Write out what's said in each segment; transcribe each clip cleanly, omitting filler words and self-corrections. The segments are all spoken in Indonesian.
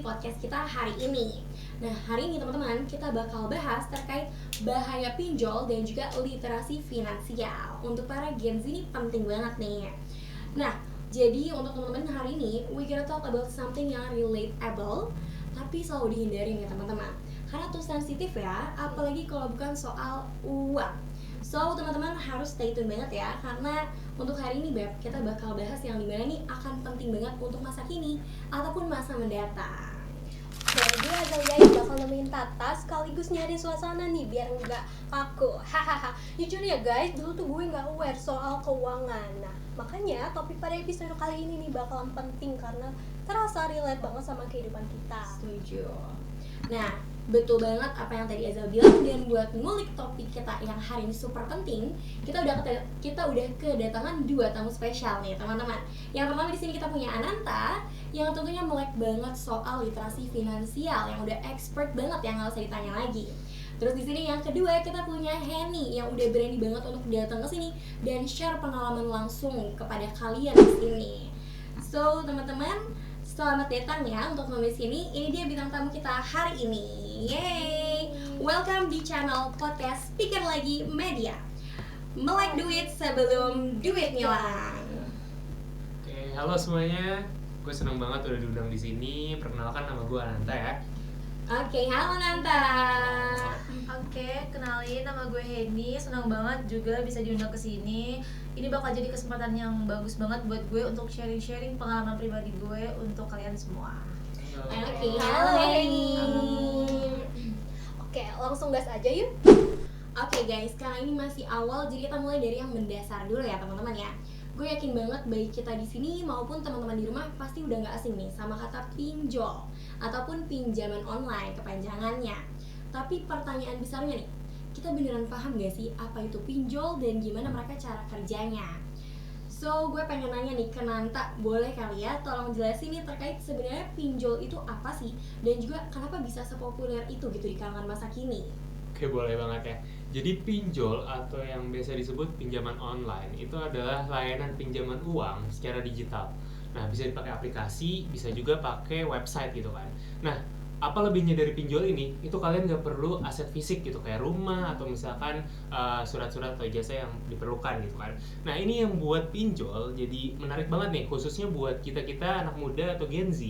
di podcast kita hari ini. Nah, hari ini teman-teman kita bakal bahas terkait bahaya pinjol dan juga literasi finansial. Untuk para Gen Z ini penting banget nih. Nah, jadi untuk teman-teman hari ini we gonna talk about something yang relatable tapi selalu dihindari nih teman-teman. Karena tuh sensitif ya, apalagi kalau bukan soal uang. So teman-teman harus stay tune banget ya, karena untuk hari ini Beb, kita bakal bahas yang dimana nih akan penting banget untuk masa kini ataupun masa mendatang. Jadi Azal guys bakal nemenin Tata sekaligus nyari suasana nih biar nggak kaku. Hahaha. Jujur ya guys, dulu tuh gue nggak aware soal keuangan. Nah, makanya topik pada episode kali ini nih bakalan penting karena terasa relate banget sama kehidupan kita. Setuju. Nah, betul banget apa yang tadi Azal bilang, dan buat ngulik topik kita yang hari ini super penting, kita udah kedatangan dua tamu spesial nih teman-teman. Yang pertama di sini kita punya Ananta yang tentunya melek banget soal literasi finansial, yang udah expert banget yang nggak usah ditanya lagi. Terus di sini yang kedua kita punya Henny yang udah berani banget untuk datang ke sini dan share pengalaman langsung kepada kalian di sini. So teman-teman, selamat datang ya untuk di sini. Ini dia bintang tamu kita hari ini. Yeay! Welcome di channel podcast Pikir Lagi Media. Melek duit sebelum duit ngilang. Oke, halo semuanya. Gue seneng banget udah diundang di sini. Perkenalkan, nama gue Ananta ya. Oke, halo Nanta. Oke, kenalin nama gue Henny. Senang banget juga bisa diundang ke sini. Ini bakal jadi kesempatan yang bagus banget buat gue untuk sharing-sharing pengalaman pribadi gue untuk kalian semua. Oke, halo Henny. Oke, langsung gas aja yuk. Oke guys, sekarang ini masih awal, jadi kita mulai dari yang mendasar dulu ya teman-teman ya. Gue yakin banget baik kita di sini maupun teman-teman di rumah pasti udah nggak asing nih sama kata pinjol ataupun pinjaman online kepanjangannya. Tapi pertanyaan besarnya nih, kita beneran paham gak sih apa itu pinjol dan gimana mereka cara kerjanya? So gue pengen nanya nih ke Nanta, boleh kali ya tolong jelasin nih terkait sebenarnya pinjol itu apa sih, dan juga kenapa bisa sepopuler itu gitu di kalangan masa kini? Oke, boleh banget ya. Jadi pinjol atau yang biasa disebut pinjaman online itu adalah layanan pinjaman uang secara digital. Nah, bisa dipakai aplikasi, bisa juga pakai website gitu kan. Nah, apa lebihnya dari pinjol ini? Itu kalian nggak perlu aset fisik gitu, kayak rumah atau misalkan surat-surat atau ijazah yang diperlukan gitu kan. Nah, ini yang buat pinjol jadi menarik banget nih, khususnya buat kita-kita anak muda atau Gen Z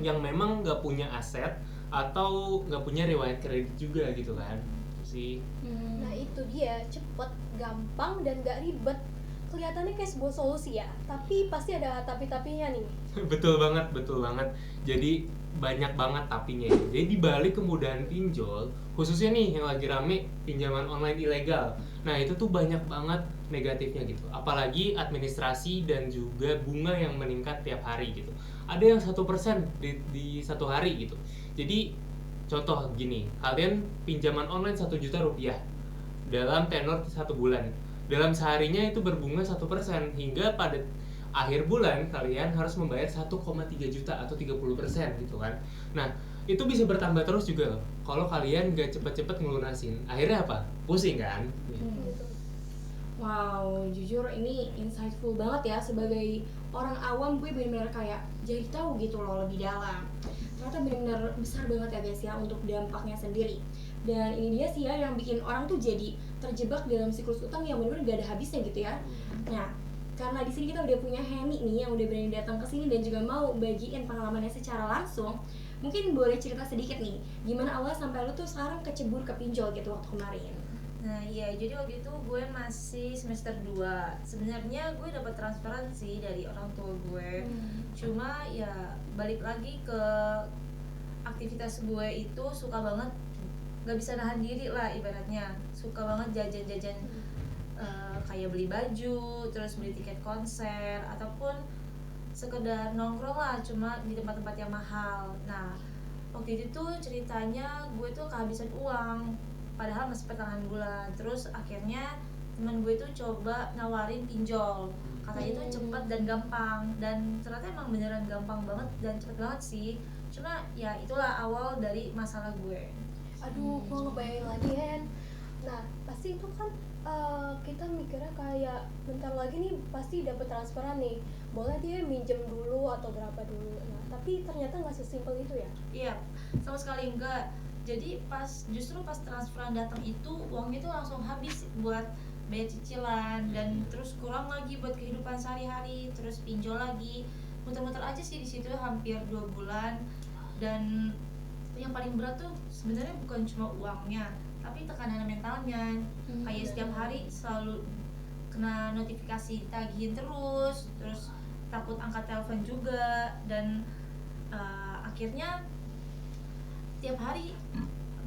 yang memang nggak punya aset atau nggak punya riwayat kredit juga gitu kan. Itu sih. Nah, itu dia, cepet, gampang dan gak ribet. Kelihatannya kayak sebuah solusi ya, tapi pasti ada tapi-tapinya nih. Betul banget. Jadi banyak banget tapinya ya. Jadi dibalik kemudahan pinjol, khususnya nih yang lagi rame pinjaman online ilegal. Nah, itu tuh banyak banget negatifnya gitu. Apalagi administrasi dan juga bunga yang meningkat tiap hari gitu. Ada yang 1% di satu hari gitu. Jadi contoh gini, kalian pinjaman online 1 juta rupiah dalam tenor 1 bulan. Dalam seharinya itu berbunga 1%, hingga pada akhir bulan kalian harus membayar 1,3 juta atau 30% gitu kan. Nah, itu bisa bertambah terus juga loh kalau kalian gak cepet-cepet ngelunasin. Akhirnya apa? Pusing kan? Wow, jujur ini insightful banget ya. Sebagai orang awam gue benar-benar kayak jadi tahu gitu loh lebih dalam. Ternyata benar-benar besar banget ya guys ya untuk dampaknya sendiri. Dan ini dia sih ya yang bikin orang tuh jadi terjebak dalam siklus utang yang benar-benar gak ada habisnya gitu ya. Nah, karena di sini kita udah punya Henny nih yang udah berani datang ke sini dan juga mau bagiin pengalamannya secara langsung. Mungkin boleh cerita sedikit nih, gimana awal sampai lu tuh sekarang kecebur ke pinjol gitu waktu kemarin? Nah iya, jadi waktu itu gue masih semester 2. Sebenarnya gue dapat transferan sih dari orang tua gue. Cuma ya balik lagi ke aktivitas gue itu suka banget, gak bisa nahan diri lah ibaratnya. Suka banget jajan-jajan kayak beli baju, terus beli tiket konser, ataupun sekedar nongkrong lah cuma di tempat-tempat yang mahal. Nah waktu itu tuh ceritanya gue tuh kehabisan uang padahal masih pertengahan bulan. Terus akhirnya teman gue tuh coba nawarin pinjol, katanya tuh cepet dan gampang, dan ternyata emang beneran gampang banget dan cepet banget sih. Cuma ya itulah awal dari masalah gue. Aduh, gue ngebayangin lagi Hen, Nah pasti itu kan kita mikirnya kayak bentar lagi nih pasti dapat transferan nih, boleh dia minjem dulu atau berapa dulu. Nah tapi ternyata nggak sesimpel itu ya. Iya, sama sekali enggak. Jadi justru pas transferan datang itu uangnya itu langsung habis buat bayar cicilan dan terus kurang lagi buat kehidupan sehari-hari, terus pinjol lagi. Muter-muter aja sih di situ hampir 2 bulan. Dan yang paling berat tuh sebenarnya bukan cuma uangnya, tapi tekanan mentalnya. Kayak setiap hari selalu kena notifikasi tagihin terus takut angkat telepon juga, dan akhirnya tiap hari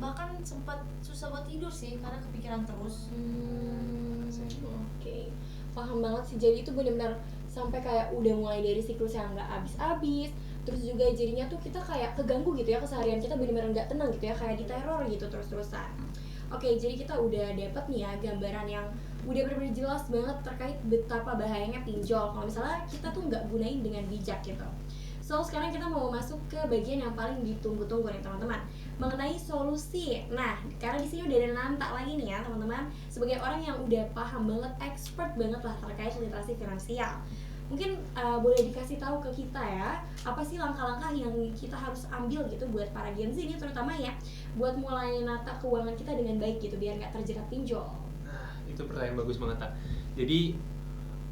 bahkan sempat susah buat tidur sih karena kepikiran terus. Oke, paham banget sih. Jadi itu benar-benar sampai kayak udah mulai dari siklus yang nggak habis-habis, terus juga jadinya tuh kita kayak keganggu gitu ya, keseharian kita benar-benar nggak tenang gitu ya, kayak diteror gitu terus-terusan. Oke, jadi kita udah dapet nih ya gambaran yang udah benar-benar jelas banget terkait betapa bahayanya pinjol kalau misalnya kita tuh nggak gunain dengan bijak gitu. So sekarang kita mau masuk ke bagian yang paling ditunggu-tunggu nih teman-teman, mengenai solusi. Nah, karena di sini udah ada Nanta lagi nih ya teman-teman, sebagai orang yang udah paham banget, expert banget lah terkait literasi finansial. Mungkin boleh dikasih tahu ke kita ya, apa sih langkah-langkah yang kita harus ambil gitu buat para Gen Z ini terutama ya, buat mulai nata keuangan kita dengan baik gitu biar nggak terjerat pinjol. Nah, itu pertanyaan bagus banget, Tak. Jadi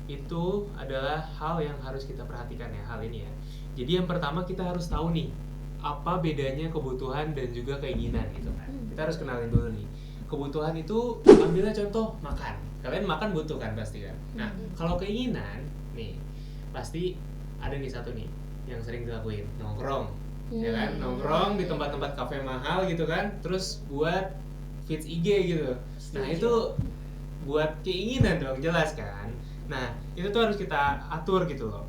itu adalah hal yang harus kita perhatikan ya, hal ini ya. Jadi yang pertama kita harus tahu nih, apa bedanya kebutuhan dan juga keinginan gitu kan. Kita harus kenalin dulu nih. Kebutuhan itu ambilnya contoh makan. Kalian makan butuh kan pasti kan. Nah, kalau keinginan nih pasti ada nih satu nih yang sering dilakuin, nongkrong. Ya kan? Nongkrong di tempat-tempat kafe mahal gitu kan. Terus buat feeds IG gitu. Nah, itu buat keinginan dong, jelas kan. Nah, itu tuh harus kita atur gitu loh.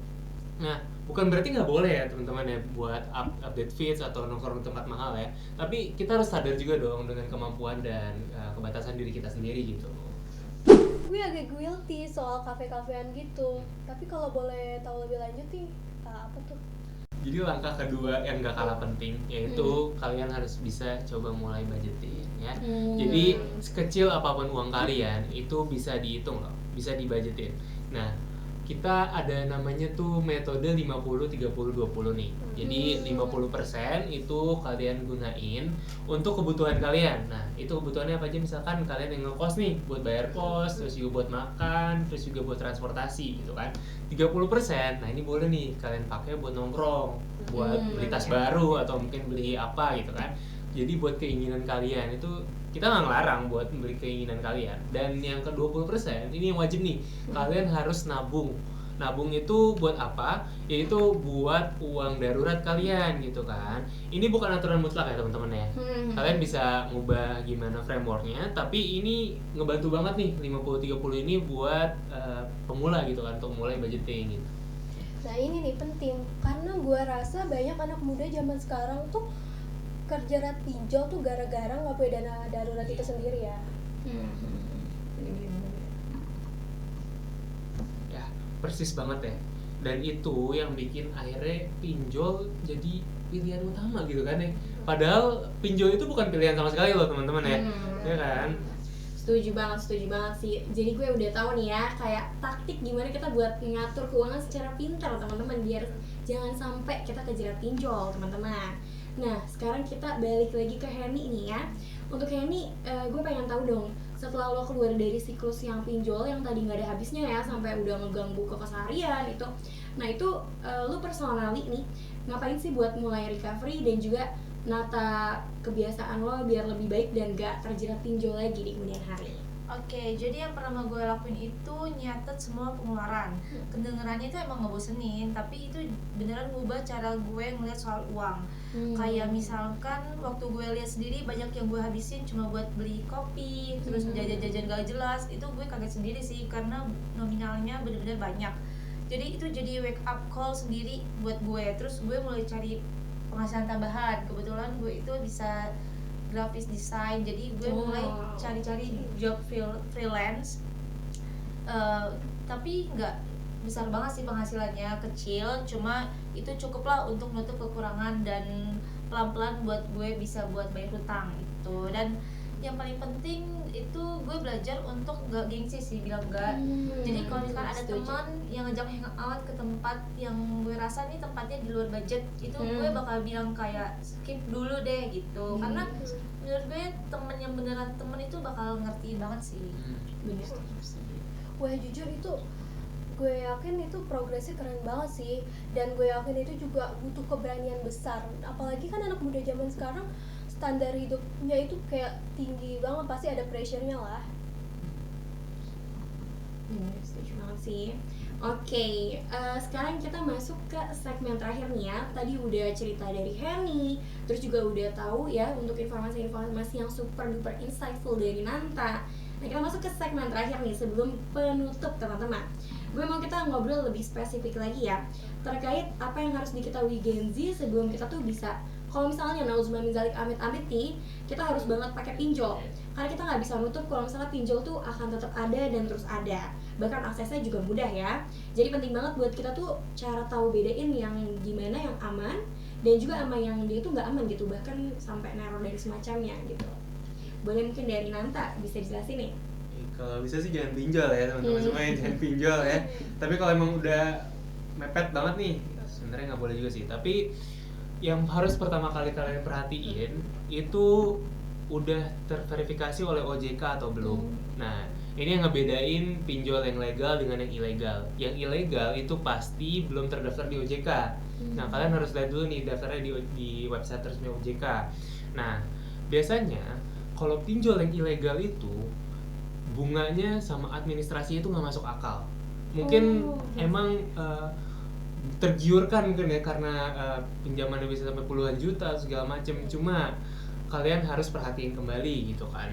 Nah, bukan berarti nggak boleh ya teman-teman ya buat update feeds atau nongkrong di tempat mahal ya. Tapi kita harus sadar juga dong dengan kemampuan dan kebatasan diri kita sendiri gitu. Gue agak guilty soal kafe-kafean gitu. Tapi kalau boleh tahu lebih lanjut nih, apa tuh? Jadi langkah kedua yang nggak kalah penting yaitu kalian harus bisa coba mulai budgeting ya. Jadi sekecil apapun uang kalian itu bisa dihitung loh, bisa dibudgetin. Nah, kita ada namanya tuh metode 50-30-20 nih. Jadi 50% itu kalian gunain untuk kebutuhan kalian. Nah, itu kebutuhannya apa aja? Misalkan kalian yang ngekos nih buat bayar kos, terus juga buat makan, terus juga buat transportasi gitu kan. 30%, nah ini boleh nih kalian pakai buat nongkrong, buat beli tas baru atau mungkin beli apa gitu kan. Jadi buat keinginan kalian itu kita nggak ngelarang buat membeli keinginan kalian. Dan yang ke 20% ini yang wajib nih, kalian harus nabung. Nabung itu buat apa? Yaitu buat uang darurat kalian gitu kan. Ini bukan aturan mutlak ya teman-teman ya. Kalian bisa ngubah gimana frameworknya, tapi ini ngebantu banget nih 50-30 ini buat pemula gitu kan, untuk mulai budgeting gitu. Nah ini nih penting, karena gue rasa banyak anak muda zaman sekarang tuh kerja pinjol tuh gara-gara nggak punya dana darurat itu sendiri ya. Ya, persis banget ya. Dan itu yang bikin akhirnya pinjol jadi pilihan utama gitu kan ya. Padahal pinjol itu bukan pilihan sama sekali loh teman-teman ya. Ya kan? Setuju banget sih. Jadi gue udah tahu nih ya, kayak taktik gimana kita buat ngatur keuangan secara pintar teman-teman, biar jangan sampai kita kejerat pinjol teman-teman. Nah, sekarang kita balik lagi ke Henny nih ya. Untuk Henny, gue pengen tahu dong, setelah lo keluar dari siklus yang pinjol yang tadi nggak ada habisnya ya, sampai udah ngeganggu ke keseharian itu. Nah itu lo personally nih, ngapain sih buat mulai recovery dan juga nata kebiasaan lo biar lebih baik dan gak terjerat pinjol lagi di kemudian hari? Oke, jadi yang pertama gue lakuin itu nyatet semua pengeluaran. Kedengerannya itu emang ngebosenin, tapi itu beneran ngubah cara gue ngeliat soal uang. Kayak misalkan waktu gue lihat sendiri banyak yang gue habisin cuma buat beli kopi, terus jajan-jajan gak jelas, itu gue kaget sendiri sih karena nominalnya bener-bener banyak. Jadi itu jadi wake up call sendiri buat gue. Terus gue mulai cari penghasilan tambahan. Kebetulan gue itu bisa graphic design, jadi gue mulai cari-cari job freelance, tapi nggak besar banget sih penghasilannya, kecil, cuma itu cukup lah untuk nutup kekurangan dan pelan-pelan buat gue bisa buat bayar hutang gitu. Dan yang paling penting itu gue belajar untuk gak gengsi sih, bilang enggak. Jadi kalau misalkan ada setuju. teman yang ngajak hangout ke tempat yang gue rasa nih tempatnya di luar budget, itu gue bakal bilang kayak skip dulu deh gitu. Karena menurut gue temen yang beneran temen itu bakal ngertiin banget sih. Bener. Wah jujur itu gue yakin itu progresnya keren banget sih, dan gue yakin itu juga butuh keberanian besar, apalagi kan anak muda zaman sekarang standar hidupnya itu kayak tinggi banget, pasti ada pressure-nya lah. Setuju banget sih. Oke, sekarang kita masuk ke segmen terakhir nih ya. Tadi udah cerita dari Henny, terus juga udah tahu ya untuk informasi-informasi yang super duper insightful dari Nanta. Nah, kita masuk ke segmen terakhir nih sebelum penutup teman-teman. Gue mau kita ngobrol lebih spesifik lagi ya terkait apa yang harus diketahui Gen Z sebelum kita tuh bisa, kalau misalnya nauzubillah min dzalik amit-amit nih, kita harus banget pakai pinjol. Karena kita nggak bisa nutup kalau misalnya pinjol tuh akan tetap ada dan terus ada. Bahkan aksesnya juga mudah ya. Jadi penting banget buat kita tuh cara tahu bedain yang gimana yang aman dan juga sama yang dia tuh nggak aman gitu, bahkan sampai neror dari semacamnya gitu. Boleh mungkin dari Nanta bisa dijelasin nih. Kalau bisa sih jangan pinjol ya teman-teman semuanya, jangan pinjol ya. Tapi kalau emang udah mepet banget nih, sebenarnya nggak boleh juga sih. Tapi yang harus pertama kali kalian perhatiin itu udah terverifikasi oleh OJK atau belum. Nah, ini yang ngebedain pinjol yang legal dengan yang ilegal. Yang ilegal itu pasti belum terdaftar di OJK. Nah, kalian harus lihat dulu nih daftarnya di website resmi OJK. Nah, biasanya kalau pinjol yang ilegal itu bunganya sama administrasinya itu nggak masuk akal. Mungkin emang tergiurkan mungkin ya karena pinjamannya bisa sampai puluhan juta segala macem. Cuma kalian harus perhatiin kembali gitu kan.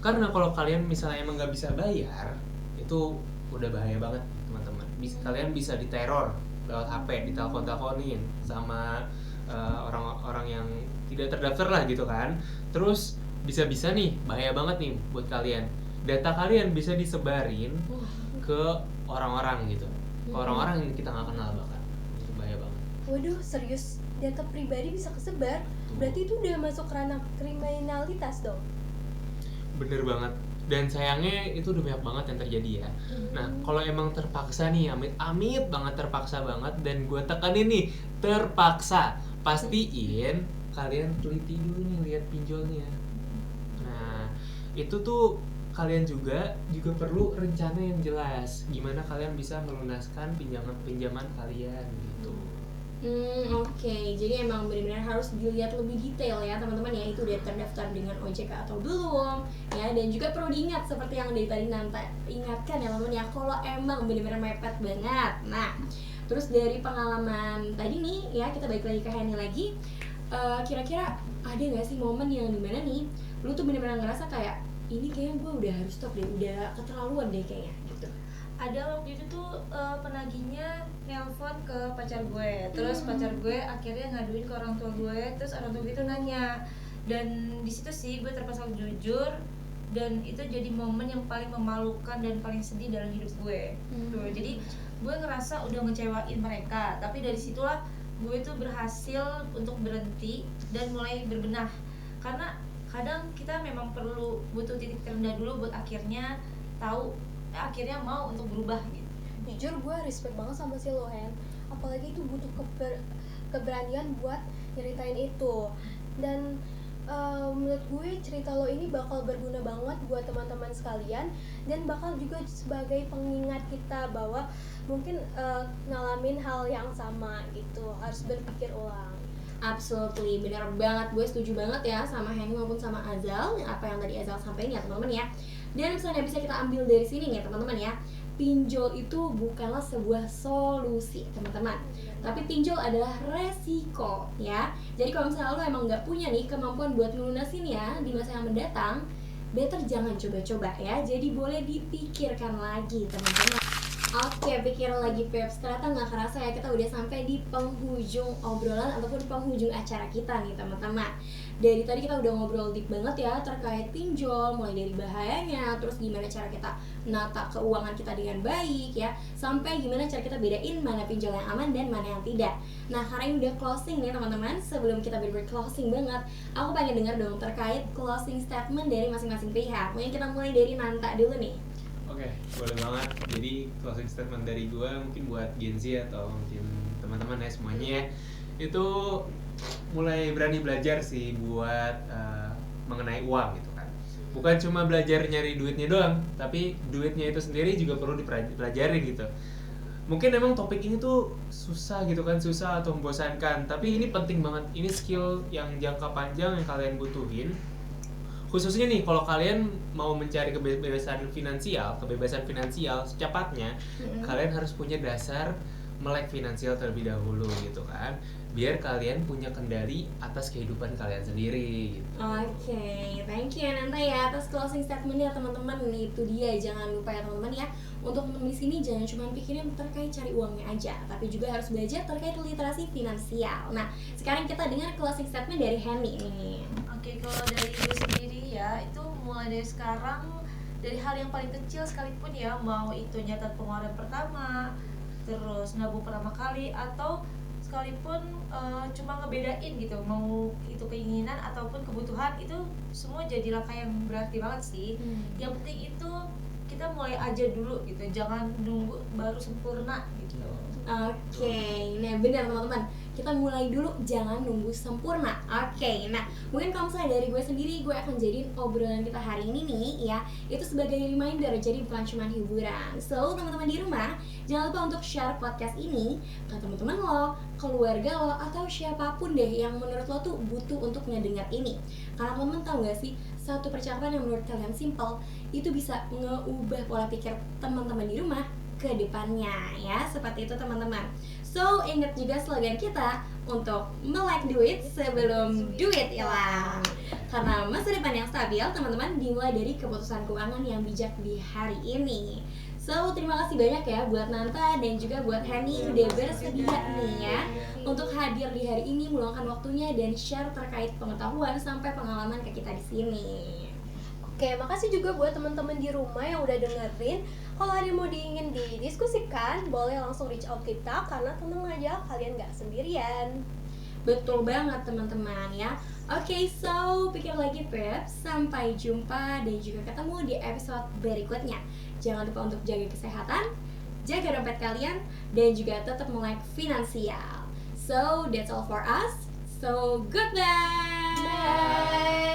Karena kalau kalian misalnya emang nggak bisa bayar, itu udah bahaya banget teman-teman. Kalian bisa diteror lewat HP, ditelepon-teleponin sama orang-orang yang tidak terdaftar lah gitu kan. Terus bisa-bisa nih bahaya banget nih buat kalian. Data kalian bisa disebarin ke orang-orang gitu, ke orang-orang yang kita nggak kenal bahkan. Itu bahaya banget. Waduh, serius data pribadi bisa kesebar? Berarti itu udah masuk ranah kriminalitas dong? Bener banget. Dan sayangnya itu udah banyak banget yang terjadi ya. Nah, kalau emang terpaksa nih, amit-amit banget terpaksa banget, dan gue tekanin nih, terpaksa, pastiin kalian teliti dulu nih lihat pinjolnya. Nah, itu tuh kalian juga perlu rencana yang jelas gimana kalian bisa melunaskan pinjaman kalian gitu. Oke. Jadi emang benar-benar harus dilihat lebih detail ya teman-teman ya, itu udah terdaftar dengan OJK atau belum ya, dan juga perlu diingat seperti yang dari tadi Nanta ingatkan ya teman-teman ya, kalau emang benar-benar mepet banget. Nah, terus dari pengalaman tadi nih ya, kita balik lagi ke Henny lagi, kira-kira ada nggak sih momen yang dimana nih lu tuh benar-benar ngerasa kayak ini kayaknya gue udah harus stop deh, udah keterlaluan deh kayaknya gitu? Ada waktu itu tuh penagihnya nelpon ke pacar gue, terus pacar gue akhirnya ngaduin ke orang tua gue, terus orang tua gue itu nanya, dan di situ sih gue terpaksa jujur, dan itu jadi momen yang paling memalukan dan paling sedih dalam hidup gue. Tuh, jadi gue ngerasa udah ngecewain mereka, tapi dari situlah gue tuh berhasil untuk berhenti dan mulai berbenah, karena kadang kita memang perlu butuh titik terendah dulu buat akhirnya tahu, akhirnya mau untuk berubah gitu. Jujur gue respect banget sama si Lohen, apalagi itu butuh keberanian buat nyeritain itu. Dan menurut gue cerita lo ini bakal berguna banget buat teman-teman sekalian, dan bakal juga sebagai pengingat kita bahwa mungkin ngalamin hal yang sama gitu, harus berpikir ulang. Absolutely, benar banget, gue setuju banget ya sama Henny maupun sama Azal, apa yang tadi Azal sampaikan ya teman-teman ya. Dan misalnya bisa kita ambil dari sini nih teman-teman ya, pinjol itu bukanlah sebuah solusi teman-teman, tapi pinjol adalah resiko ya. Jadi kalau misalnya lo emang nggak punya nih kemampuan buat ngelunasin ya di masa yang mendatang, better jangan coba-coba ya. Jadi boleh dipikirkan lagi teman-teman. Oke, pikir lagi Peps, ternyata nggak kerasa ya kita udah sampai di penghujung obrolan ataupun penghujung acara kita nih teman-teman. Dari tadi kita udah ngobrol deep banget ya terkait pinjol, mulai dari bahayanya, terus gimana cara kita menata keuangan kita dengan baik ya, sampai gimana cara kita bedain mana pinjol yang aman dan mana yang tidak. Nah, karena ini udah closing nih teman-teman, sebelum kita bener-bener closing banget, aku pengen dengar dong terkait closing statement dari masing-masing pihak. Mungkin kita mulai dari Nanta dulu nih. Oke, boleh banget. Jadi closing statement dari gue mungkin buat Gen Z atau mungkin teman-teman ya semuanya ya, itu mulai berani belajar sih buat mengenai uang gitu kan. Bukan cuma belajar nyari duitnya doang, tapi duitnya itu sendiri juga perlu dipelajari gitu. Mungkin emang topik ini tuh susah gitu kan, susah atau membosankan, tapi ini penting banget. Ini skill yang jangka panjang yang kalian butuhin. Khususnya nih kalau kalian mau mencari kebebasan finansial secepatnya, kalian harus punya dasar melek finansial terlebih dahulu gitu kan, biar kalian punya kendali atas kehidupan kalian sendiri gitu. Oke, thank you Nanta ya atas closing statementnya teman-teman. Itu dia, jangan lupa ya teman-teman ya, untuk teman-teman di sini jangan cuma pikirin terkait cari uangnya aja, tapi juga harus belajar terkait literasi finansial. Nah, sekarang kita dengar closing statement dari Henny nih. Oke, kalau dari gue sendiri ya, itu mulai dari sekarang, dari hal yang paling kecil sekalipun ya, mau itu nyatat pengeluaran pertama, terus nabung pertama kali, atau sekalipun cuma ngebedain gitu, mau itu keinginan ataupun kebutuhan, itu semua jadi langkah yang berarti banget sih. Yang penting itu kita mulai aja dulu gitu, jangan nunggu baru sempurna gitu. Oke, nah benar teman-teman, kita mulai dulu, jangan nunggu sempurna. Oke, nah mungkin kalau misalnya dari gue sendiri, gue akan jadiin obrolan kita hari ini nih ya, itu sebagai reminder, jadi bukan cuma hiburan. So, teman-teman di rumah, jangan lupa untuk share podcast ini ke teman-teman lo, keluarga lo, atau siapapun deh yang menurut lo tuh butuh untuk ngedengar ini. Karena teman-teman tahu gak sih, satu percakapan yang menurut kalian simple, itu bisa ngeubah pola pikir teman-teman di rumah ke depannya ya, seperti itu teman-teman. So, ingat juga slogan kita untuk melek duit sebelum duit hilang. Karena masa depan yang stabil, teman-teman, dimulai dari keputusan keuangan yang bijak di hari ini. So, terima kasih banyak ya buat Nanta dan juga buat Henny udah bersedia nih ya untuk hadir di hari ini, meluangkan waktunya dan share terkait pengetahuan sampai pengalaman ke kita di sini. Oke, makasih juga buat teman-teman di rumah yang udah dengerin. Kalau ada yang mau ingin didiskusikan, boleh langsung reach out kita, karena tenang aja, kalian gak sendirian. Betul banget teman-teman ya. Oke, so pikir lagi Peps, sampai jumpa dan juga ketemu di episode berikutnya. Jangan lupa untuk jaga kesehatan, jaga dompet kalian, dan juga tetap melek finansial. So, that's all for us. So, goodbye. Bye.